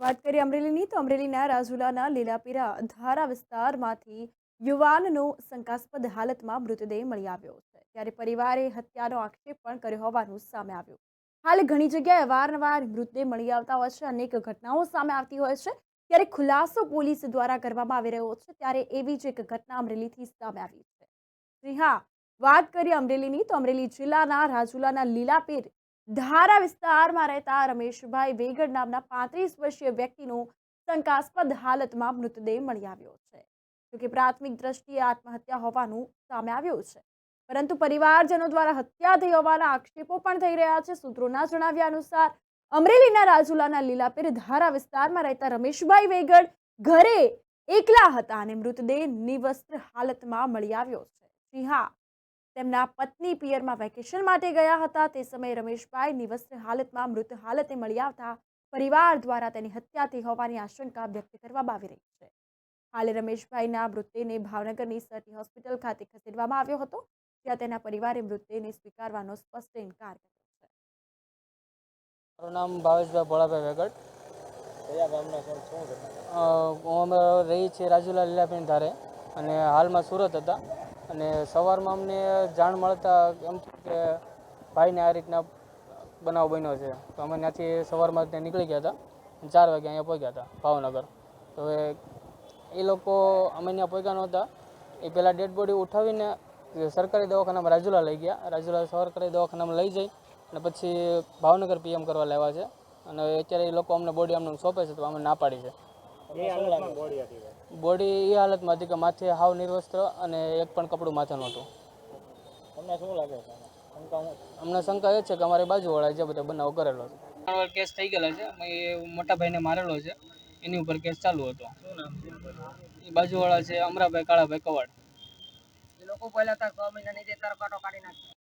વાત કરીએ અમરેલીની તો અમરેલીના રાજુલાના લીલાપીરા ધારા વિસ્તારમાંથી યુવાનનો શંકાસ્પદ હાલતમાં મૃતદેહ મળી આવ્યો છે ત્યારે પરિવારે હત્યાનો આક્ષેપ પણ કર્યો હોવાનું સામે આવ્યું। હાલ ઘણી જગ્યાએ અવારનવાર મૃતદેહ મળી આવતા હોય છે, અનેક ઘટનાઓ સામે આવતી હોય છે ત્યારે ખુલાસો પોલીસ દ્વારા કરવામાં આવી રહ્યો છે ત્યારે એવી જ એક ઘટના અમરેલીથી સામે આવી છે। જી હા, વાત કરીએ અમરેલીની તો અમરેલી જિલ્લાના રાજુલાના લીલાપીર ધારા વિસ્તારમાં રહેતા રમેશભાઈ વેગડ નામના 35 વર્ષીય વ્યક્તિનો શંકાસ્પદ હાલતમાં મૃતદેહ મળી આવ્યો છે। જોકે પ્રાથમિક દ્રષ્ટિએ આત્મહત્યા હોવાનું સામે આવ્યું છે, પરંતુ પરિવારજનો દ્વારા હત્યા થઈ હોવાના આક્ષેપો પણ થઈ રહ્યા છે। સૂત્રોના જણાવ્યા અનુસાર અમરેલીના રાજુલાના લીલાપીર ધારા વિસ્તારમાં રહેતા રમેશભાઈ વેગડ ઘરે એકલા હતા અને મૃતદેહ નિવસ્ત્ર હાલતમાં મળી આવ્યો છે। જી હા, તેમના પત્ની પિયરમાં વેકેશન માટે ગયા હતા તે સમયે રમેશભાઈ નિવસ્ત્ર હાલતમાં મૃત હાલતે મળી આવતા પરિવાર દ્વારા તેની હત્યા થઈ હોવાની આશંકા વ્યક્ત કરવામાં આવી રહી છે। હાલે રમેશભાઈના મૃતદેહને ભાવનગરની સટી હોસ્પિટલ ખાતે ખસેડવામાં આવ્યો હતો, જ્યાં તેના પરિવારે મૃતદેહને સ્વીકારવાનો સ્પષ્ટ ઇનકાર કર્યો છે। મારું નામ ભાવેશભાઈ ભોળાભાઈ વેગડ। કયા ગામના છો? શું છે? અમે રહી છીએ રાજુલા લીલાપીર ધારે અને હાલમાં સુરત હતા અને સવારમાં અમને જાણ મળતા એમ થયું કે ભાઈને આ રીતના બનાવ બન્યો છે, તો અમે ત્યાંથી સવારમાં ત્યાં નીકળી ગયા હતા। 4 વાગે અહીંયા પહોંચ્યા હતા ભાવનગર। તો હવે એ લોકો અમે ત્યાં પહોંચ્યા નહોતા, એ પહેલાં ડેડ બોડી ઉઠાવીને સરકારી દવાખાનામાં રાજુલા લઈ ગયા। રાજુલા સરકારી દવાખાનામાં લઈ જઈ અને પછી ભાવનગર પીએમ કરવા લાવ્યા છે અને અત્યારે એ લોકો અમને બોડી અમને સોંપે છે તો અમે ના પાડી છે। બોડી એ હાલતમાં હતી કે માથે હાવ નિર્વસ્ત્ર અને એક પણ કપડું માથે નહોતું। તમને શું લાગે છે? અમને શંકા એ છે કે અમારી બાજુવાળા જે બધો બનાવ કરેલો છે। કેસ થઈ ગયેલા છે, એ મોટા ભાઈને મારેલો છે, એની ઉપર કેસ ચાલુ હતો। શું નામ છે? એ બાજુવાળા છે અમરાભાઈ કાળાભાઈ કવાડ। એ લોકો પહેલા 6 મહિનાની જે તરકાટો કાઢી નાખી।